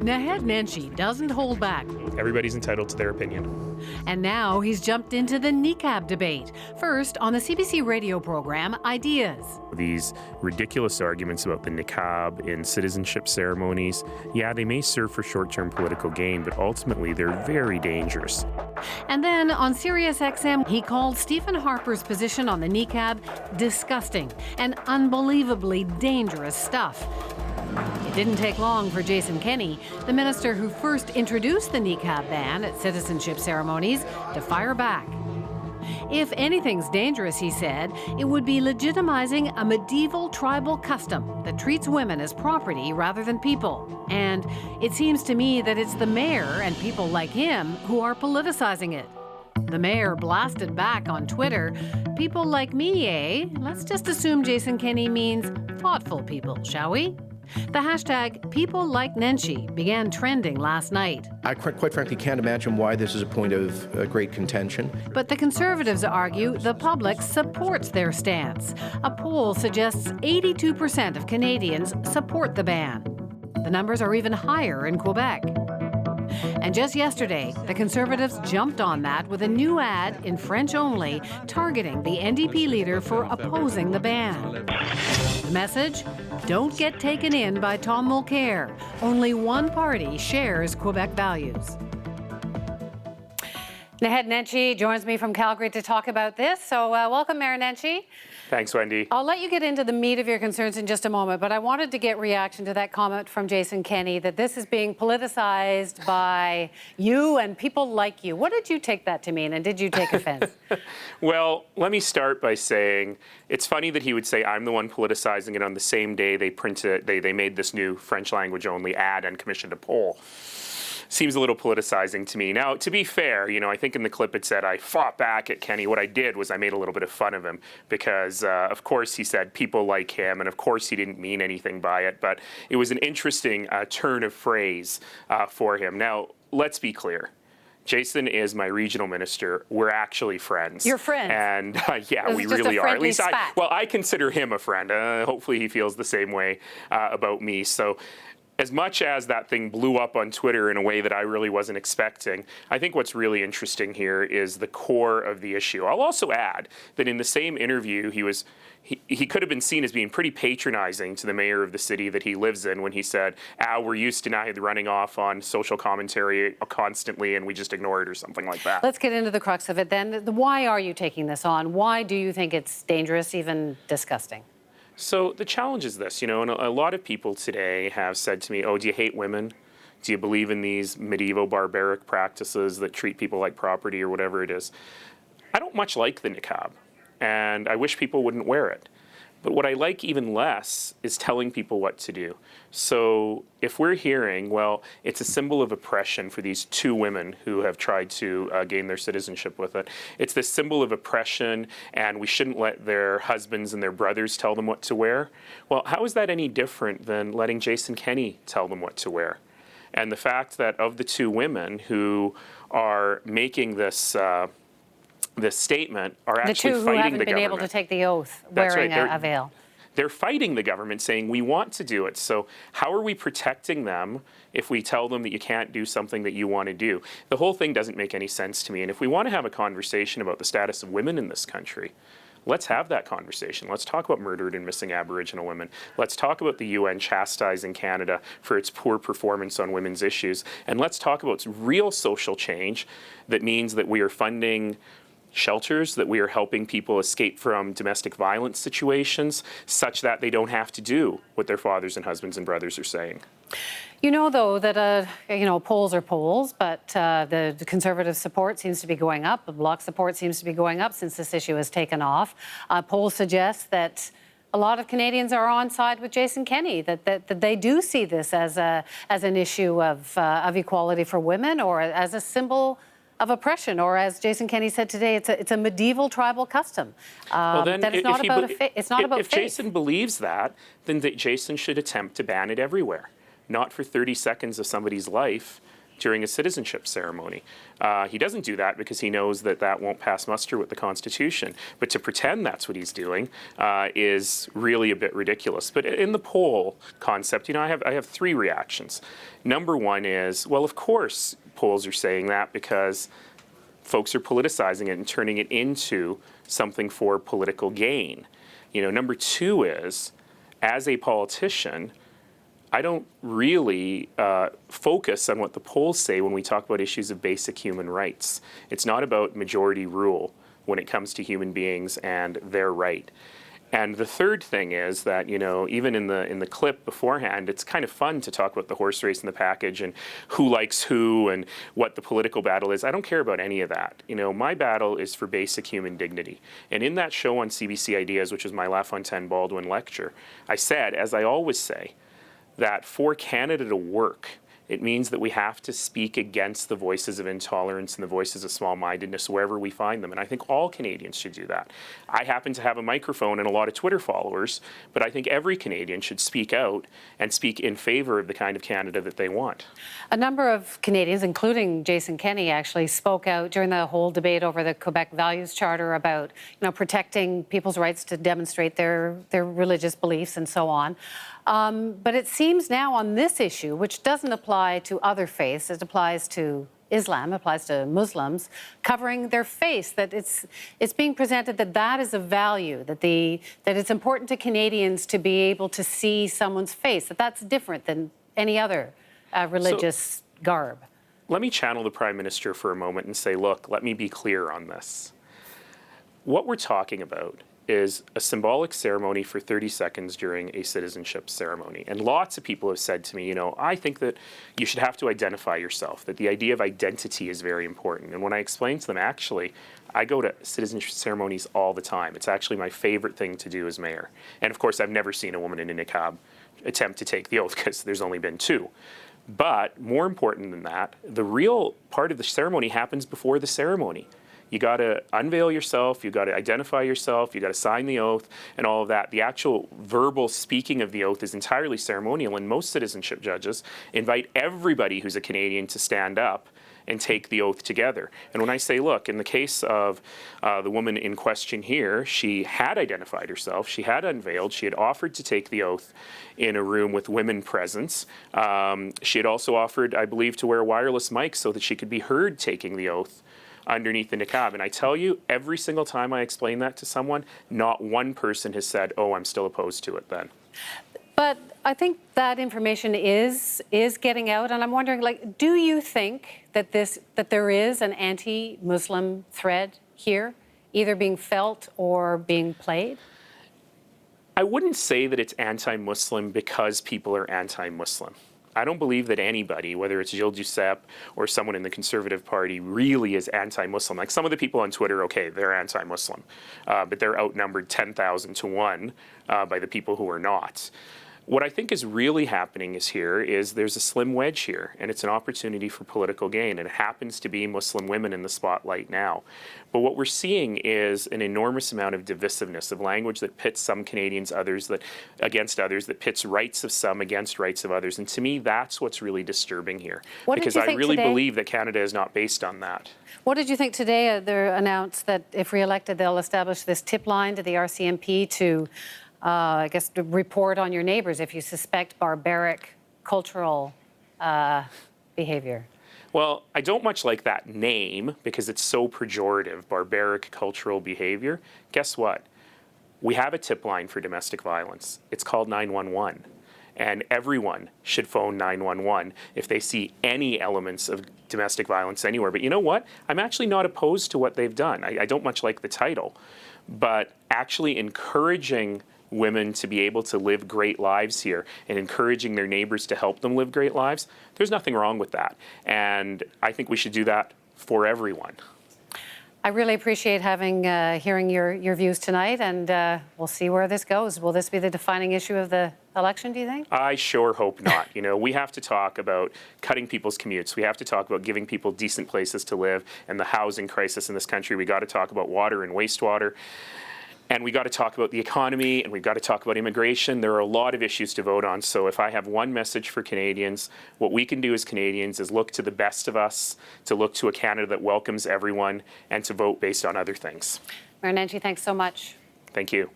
Naheed Nenshi doesn't hold back. Everybody's entitled to their opinion. And now he's jumped into the niqab debate. First, on the CBC radio program, Ideas. These ridiculous arguments about the niqab in citizenship ceremonies, yeah, they may serve for short-term political gain, but ultimately they're very dangerous. And then on Sirius XM, he called Stephen Harper's position on the niqab disgusting and unbelievably dangerous stuff. It didn't take long for Jason Kenney, the minister who first introduced the niqab ban at citizenship ceremonies, to fire back. If anything's dangerous, he said, it would be legitimizing a medieval tribal custom that treats women as property rather than people. And it seems to me that it's the mayor and people like him who are politicizing it. The mayor blasted back on Twitter, "People like me, eh? Let's just assume Jason Kenney means thoughtful people, shall we?" The hashtag #PeopleLikeNenshi began trending last night. I quite frankly can't imagine why this is a point of great contention. But the Conservatives argue the public supports their stance. A poll suggests 82% of Canadians support the ban. The numbers are even higher in Quebec. And just yesterday, the Conservatives jumped on that with a new ad in French only, targeting the NDP leader for opposing the ban. The message? Don't get taken in by Tom Mulcair. Only one party shares Quebec values. Naheed Nenshi joins me from Calgary to talk about this. So welcome, Mayor Nenshi. Thanks, Wendy. I'll let you get into the meat of your concerns in just a moment, but I wanted to get reaction to that comment from Jason Kenney that this is being politicized by you and people like you. What did you take that to mean, and did you take offense? Well, let me start by saying it's funny that he would say I'm the one politicizing it on the same day they made this new French language only ad and commissioned a poll. Seems a little politicizing to me. Now, to be fair, I think in the clip it said I fought back at Kenney. What I did was I made a little bit of fun of him because, of course, he said people like him, and of course he didn't mean anything by it, but it was an interesting turn of phrase for him. Now, let's be clear. Jason is my regional minister. We're actually friends. You're friends? And yeah, we really are. At least I consider him a friend. Hopefully he feels the same way about me. So, as much as that thing blew up on Twitter in a way that I really wasn't expecting, I think what's really interesting here is the core of the issue. I'll also add that in the same interview, he could have been seen as being pretty patronizing to the mayor of the city that he lives in when he said, we're used to Naheed running off on social commentary constantly and we just ignore it or something like that. Let's get into the crux of it then. Why are you taking this on? Why do you think it's dangerous, even disgusting? So the challenge is this, and a lot of people today have said to me, do you hate women? Do you believe in these medieval barbaric practices that treat people like property or whatever it is? I don't much like the niqab, and I wish people wouldn't wear it. But what I like even less is telling people what to do. So if we're hearing, well, it's a symbol of oppression for these two women who have tried to gain their citizenship with it. It's this symbol of oppression, and we shouldn't let their husbands and their brothers tell them what to wear. Well, how is that any different than letting Jason Kenney tell them what to wear? And the fact that of the two women who are making this statement are actually fighting the government. The two who haven't been able to take the oath wearing a veil. They're fighting the government, saying we want to do it. So how are we protecting them if we tell them that you can't do something that you want to do? The whole thing doesn't make any sense to me. And if we want to have a conversation about the status of women in this country, let's have that conversation. Let's talk about murdered and missing Aboriginal women. Let's talk about the UN chastising Canada for its poor performance on women's issues. And let's talk about real social change that means that we are funding shelters, that we are helping people escape from domestic violence situations such that they don't have to do what their fathers and husbands and brothers are saying. You know, though, that, polls are polls, but the Conservative support seems to be going up. The Bloc support seems to be going up since this issue has taken off. Polls suggest that a lot of Canadians are on side with Jason Kenney, that they do see this as an issue of equality for women or as a symbol of oppression, or as Jason Kenney said today, it's a medieval tribal custom. Well, then that it's not about faith. If Jason believes that, then Jason should attempt to ban it everywhere, not for 30 seconds of somebody's life, during a citizenship ceremony. He doesn't do that because he knows that that won't pass muster with the Constitution. But to pretend that's what he's doing is really a bit ridiculous. But in the poll concept, I have three reactions. Number one is, well, of course polls are saying that because folks are politicizing it and turning it into something for political gain. Number two is, as a politician, I don't really focus on what the polls say when we talk about issues of basic human rights. It's not about majority rule when it comes to human beings and their right. And the third thing is that, even in the clip beforehand, it's kind of fun to talk about the horse race and the package and who likes who and what the political battle is. I don't care about any of that. My battle is for basic human dignity. And in that show on CBC Ideas, which is my LaFontaine Baldwin lecture, I said, as I always say, that for Canada to work, it means that we have to speak against the voices of intolerance and the voices of small-mindedness wherever we find them. And I think all Canadians should do that. I happen to have a microphone and a lot of Twitter followers, but I think every Canadian should speak out and speak in favor of the kind of Canada that they want. A number of Canadians, including Jason Kenney, actually spoke out during the whole debate over the Quebec Values Charter about, protecting people's rights to demonstrate their religious beliefs and so on. But it seems now on this issue, which doesn't apply to other faiths, it applies to Islam, applies to Muslims, covering their face, that it's being presented that is a value, that it's important to Canadians to be able to see someone's face, that's different than any other religious garb. Let me channel the Prime Minister for a moment and say, look, let me be clear on this. What we're talking about is a symbolic ceremony for 30 seconds during a citizenship ceremony. And lots of people have said to me, I think that you should have to identify yourself, that the idea of identity is very important. And when I explain to them, actually, I go to citizenship ceremonies all the time. It's actually my favorite thing to do as mayor. And of course, I've never seen a woman in a niqab attempt to take the oath because there's only been two. But more important than that, the real part of the ceremony happens before the ceremony. You got to unveil yourself, you got to identify yourself, you got to sign the oath and all of that. The actual verbal speaking of the oath is entirely ceremonial, and most citizenship judges invite everybody who's a Canadian to stand up and take the oath together. And when I say, look, in the case of the woman in question here, she had identified herself, she had unveiled, she had offered to take the oath in a room with women present. She had also offered, I believe, to wear a wireless mic so that she could be heard taking the oath underneath the niqab. And I tell you, every single time I explain that to someone, not one person has said, oh, I'm still opposed to it then. But I think that information is getting out, and I'm wondering, do you think that there is an anti-Muslim thread here, either being felt or being played? I wouldn't say that it's anti-Muslim because people are anti-Muslim. I don't believe that anybody, whether it's Gilles Duceppe or someone in the Conservative Party, really is anti-Muslim. Like some of the people on Twitter, okay, they're anti-Muslim, but they're outnumbered 10,000 to 1 by the people who are not. What I think is really happening is there's a slim wedge here, and it's an opportunity for political gain, and it happens to be Muslim women in the spotlight now. But what we're seeing is an enormous amount of divisiveness, of language that pits some Canadians against others, that pits rights of some against rights of others. And to me, that's what's really disturbing here. Because I really believe that Canada is not based on that. What did you think today? They announced that if re-elected, they'll establish this tip line to the RCMP to to report on your neighbors if you suspect barbaric cultural behavior. Well, I don't much like that name because it's so pejorative, barbaric cultural behavior. Guess what? We have a tip line for domestic violence. It's called 911. And everyone should phone 911 if they see any elements of domestic violence anywhere. But you know what? I'm actually not opposed to what they've done. I don't much like the title. But actually encouraging women to be able to live great lives here and encouraging their neighbors to help them live great lives, there's nothing wrong with that. And I think we should do that for everyone. I really appreciate hearing your views tonight, and we'll see where this goes. Will this be the defining issue of the election, do you think? I sure hope not. We have to talk about cutting people's commutes. We have to talk about giving people decent places to live and the housing crisis in this country. We got to talk about water and wastewater. And we got to talk about the economy, and we've got to talk about immigration. There are a lot of issues to vote on. So if I have one message for Canadians, what we can do as Canadians is look to the best of us, to look to a Canada that welcomes everyone, and to vote based on other things. Mayor Nenshi, thanks so much. Thank you.